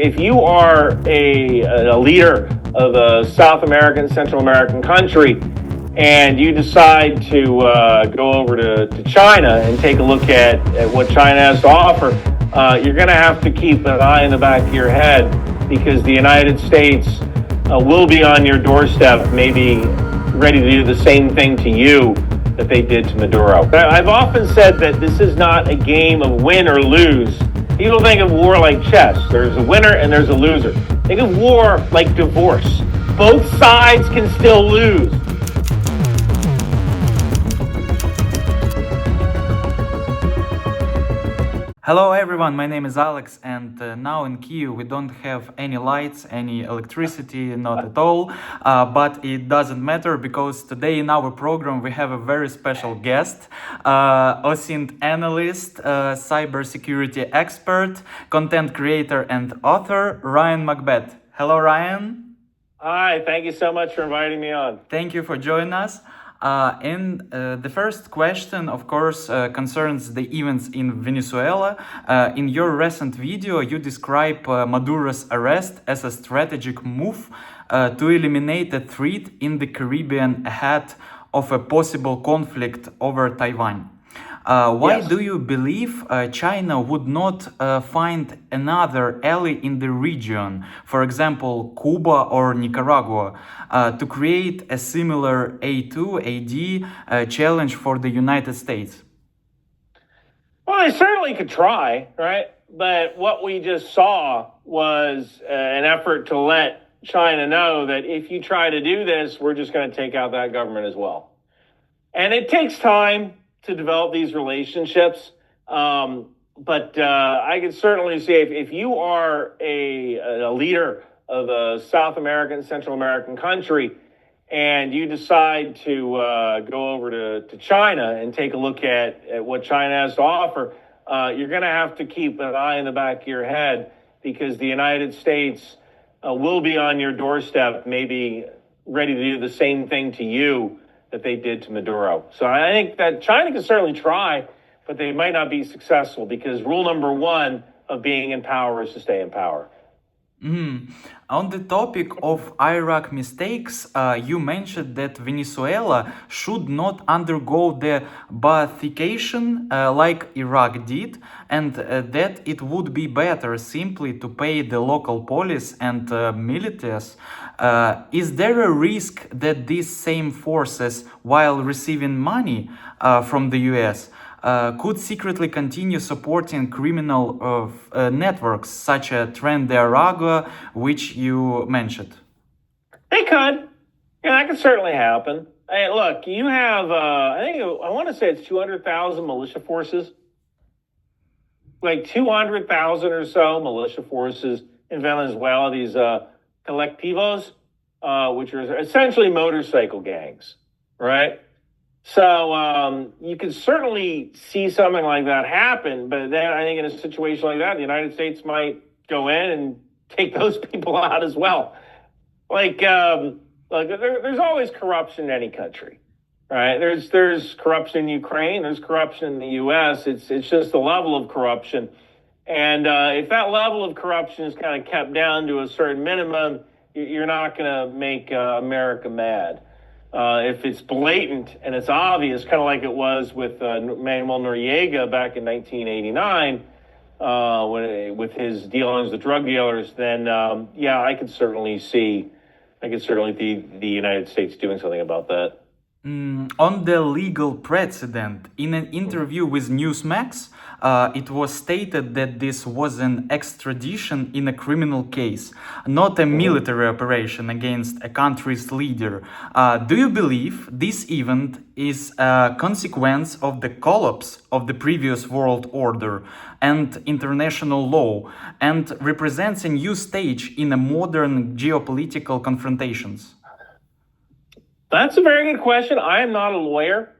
If you are a leader of a South American, Central American country, and you decide to go over to China and take a look at what China has to offer, you're going to have to keep an eye in the back of your head, because the United States will be on your doorstep, maybe ready to do the same thing to you that they did to Maduro. I've often said that this is not a game of win or lose. People think of war like chess. There's a winner and there's a loser. Think of war like divorce. Both sides can still lose. Hello everyone, my name is Alex, and now in Kyiv we don't have any lights, any electricity, not at all, but it doesn't matter, because today in our program we have a very special guest, OSINT analyst, cybersecurity expert, content creator and author, Ryan McBeth. Hello Ryan. Hi, thank you so much for inviting me on. Thank you for joining us. The first question, of course, concerns the events in Venezuela. In your recent video, you describe Maduro's arrest as a strategic move to eliminate the threat in the Caribbean ahead of a possible conflict over Taiwan. Why Yes. do you believe China would not find another ally in the region, for example, Cuba or Nicaragua, to create a similar A2, AD challenge for the United States? Well, they certainly could try, right? But what we just saw was an effort to let China know that if you try to do this, we're just going to take out that government as well. And it takes time to develop these relationships. But I can certainly see if you are a leader of a South American, Central American country, and you decide to go over to China and take a look at what China has to offer, you're going to have to keep an eye in the back of your head, because the United States will be on your doorstep, maybe ready to do the same thing to you that they did to Maduro. So I think that China can certainly try, but they might not be successful, because rule number one of being in power is to stay in power. On the topic of Iraq mistakes, you mentioned that Venezuela should not undergo the Baathication like Iraq did, and that it would be better simply to pay the local police and militias. Is there a risk that these same forces, while receiving money from the US, could secretly continue supporting criminal networks such as Tren de Aragua, which you mentioned? They could. Yeah, that could certainly happen. Hey, look, you have, I want to say it's 200,000 militia forces. Like 200,000 or so militia forces in Venezuela, these colectivos, which are essentially motorcycle gangs, right? So you can certainly see something like that happen, but then I think in a situation like that, the United States might go in and take those people out as well. Like there's always corruption in any country, right? There's corruption in Ukraine, there's corruption in the U.S. It's just the level of corruption, and if that level of corruption is kind of kept down to a certain minimum, you're not going to make America mad. If it's blatant and it's obvious, kind of like it was with Manuel Noriega back in 1989, with his dealings with drug dealers, then yeah, I could certainly see the United States doing something about that. On the legal precedent, in an interview with Newsmax, it was stated that this was an extradition in a criminal case, not a military operation against a country's leader. Do you believe this event is a consequence of the collapse of the previous world order and international law, and represents a new stage in a modern geopolitical confrontations? That's a very good question. I am not a lawyer,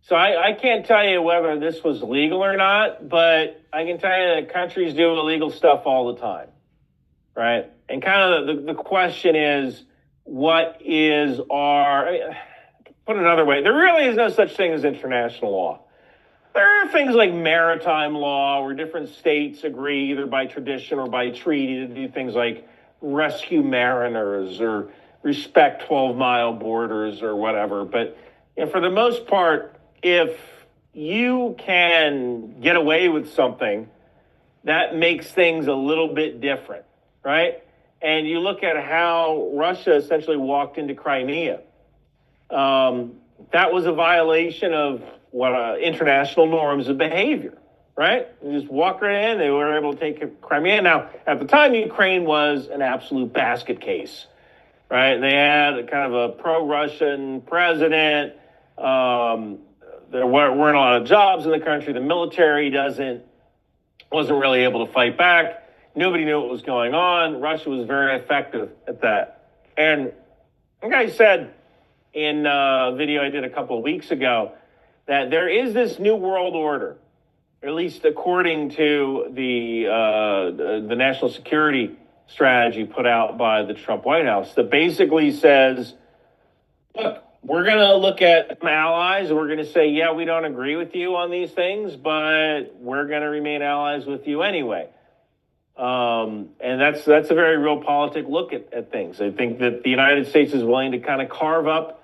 so I can't tell you whether this was legal or not, but I can tell you that countries do illegal stuff all the time, right? And kind of the question is, what is our, put it another way, there really is no such thing as international law. There are things like maritime law where different states agree either by tradition or by treaty to do things like rescue mariners or respect 12-mile borders or whatever. But for the most part, if you can get away with something, that makes things a little bit different, right? And you look at how Russia essentially walked into Crimea. That was a violation of what international norms of behavior, right? You just walk right in. They were able to take Crimea. Now, at the time, Ukraine was an absolute basket case, right? They had kind of a pro-Russian president. There weren't a lot of jobs in the country. The military wasn't really able to fight back. Nobody knew what was going on. Russia was very effective at that. And like I said in a video I did a couple of weeks ago, that there is this new world order, at least according to the national security strategy put out by the Trump White House, that basically says, look, we're going to look at allies. We're going to say, yeah, we don't agree with you on these things, but we're going to remain allies with you anyway. And that's a very realpolitik look at things. I think that the United States is willing to kind of carve up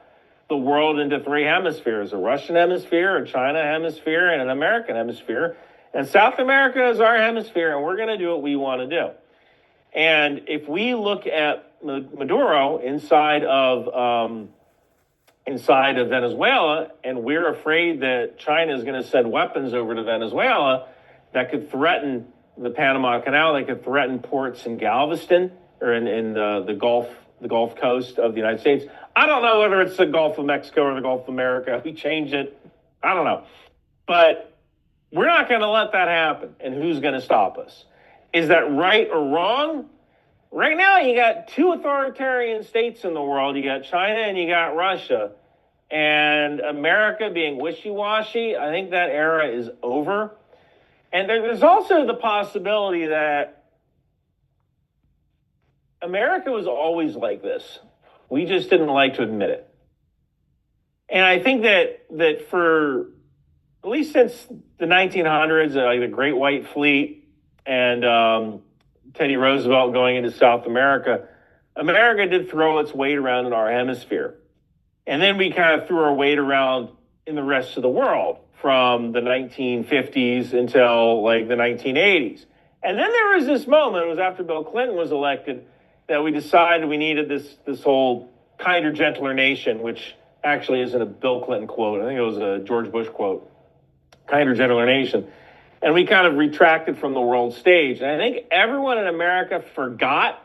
the world into three hemispheres: a Russian hemisphere, a China hemisphere, and an American hemisphere. And South America is our hemisphere, and we're going to do what we want to do. And if we look at Maduro inside of Venezuela, and we're afraid that China is going to send weapons over to Venezuela that could threaten the Panama Canal, they could threaten ports in Galveston or in the Gulf Coast of the United States. I don't know whether it's the Gulf of Mexico or the Gulf of America. We changed it. I don't know. But we're not going to let that happen. And who's going to stop us? Is that right or wrong? Right now, you got two authoritarian states in the world. You got China and you got Russia. And America being wishy-washy, I think that era is over. And there's also the possibility that America was always like this. We just didn't like to admit it. And I think that for at least since the 1900s, like the Great White Fleet and Teddy Roosevelt going into South America, America did throw its weight around in our hemisphere. And then we kind of threw our weight around in the rest of the world from the 1950s until like the 1980s. And then there was this moment, it was after Bill Clinton was elected, that we decided we needed this whole kinder, gentler nation, which actually isn't a Bill Clinton quote. I think it was a George Bush quote, kinder, gentler nation. And we kind of retracted from the world stage. And I think everyone in America forgot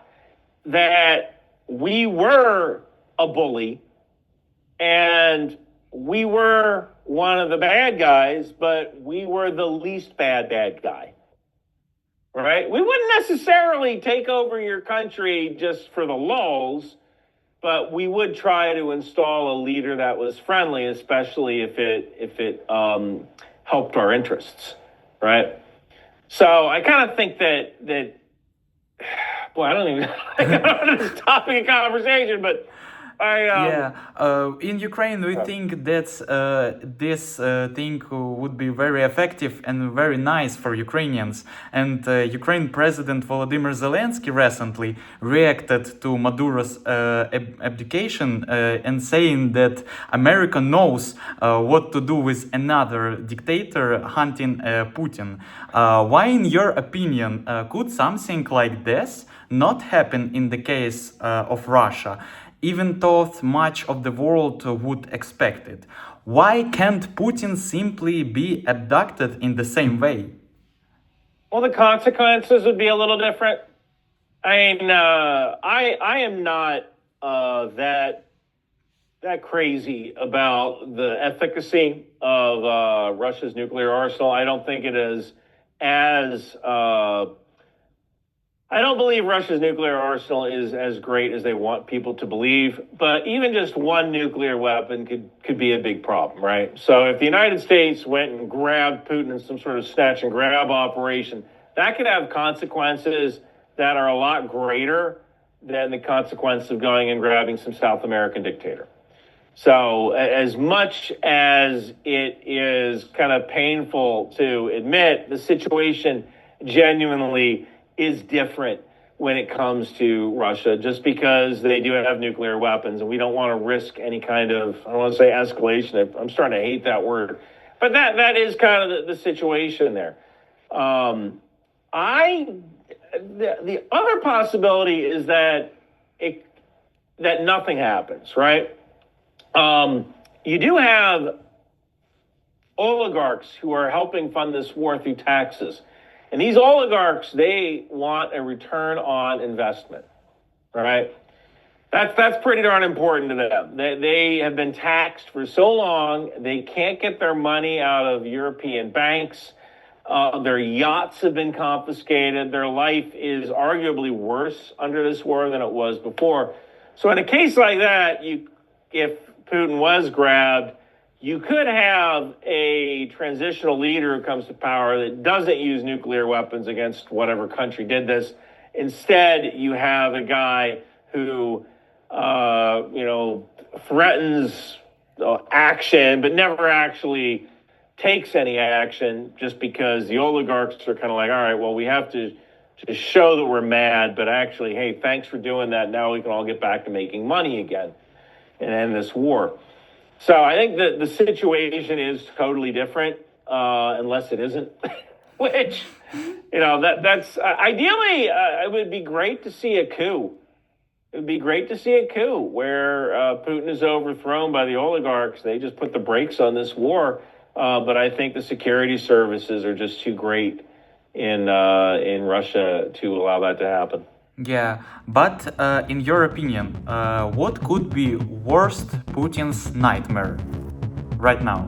that we were a bully and we were one of the bad guys, but we were the least bad guy. Right? We wouldn't necessarily take over your country just for the lulz, but we would try to install a leader that was friendly, especially if it helped our interests, right? So I kind of think that boy, I don't even I don't know this topic of conversation, but in Ukraine, we think that this thing would be very effective and very nice for Ukrainians. And Ukraine President Volodymyr Zelensky recently reacted to Maduro's abdication and saying that America knows what to do with another dictator hunting Putin. Why, in your opinion, could something like this not happen in the case of Russia, even though much of the world would expect it? Why can't Putin simply be abducted in the same way? Well, the consequences would be a little different. I mean, I am not that crazy about the efficacy of Russia's nuclear arsenal. I don't think it is as I don't believe Russia's nuclear arsenal is as great as they want people to believe, but even just one nuclear weapon could be a big problem, right? So if the United States went and grabbed Putin in some sort of snatch and grab operation, that could have consequences that are a lot greater than the consequence of going and grabbing some South American dictator. So, as much as it is kind of painful to admit, the situation genuinely is different when it comes to Russia, just because they do have nuclear weapons, and we don't want to risk any kind of, I don't want to say escalation. I'm starting to hate that word, but that is kind of the situation there. The other possibility is that that nothing happens, right? You do have oligarchs who are helping fund this war through taxes. And these oligarchs, they want a return on investment, right? That's pretty darn important to them. They have been taxed for so long, they can't get their money out of European banks. Their yachts have been confiscated. Their life is arguably worse under this war than it was before. So in a case like that, if Putin was grabbed, you could have a transitional leader who comes to power that doesn't use nuclear weapons against whatever country did this. Instead, you have a guy who, threatens action, but never actually takes any action, just because the oligarchs are kind of like, all right, well, we have to show that we're mad, but actually, hey, thanks for doing that. Now we can all get back to making money again and end this war. So I think that the situation is totally different, unless it isn't. Which, that's ideally, it would be great to see a coup. It would be great to see a coup where Putin is overthrown by the oligarchs. They just put the brakes on this war. But I think the security services are just too great in Russia to allow that to happen. Yeah, but in your opinion, what could be worst Putin's nightmare right now?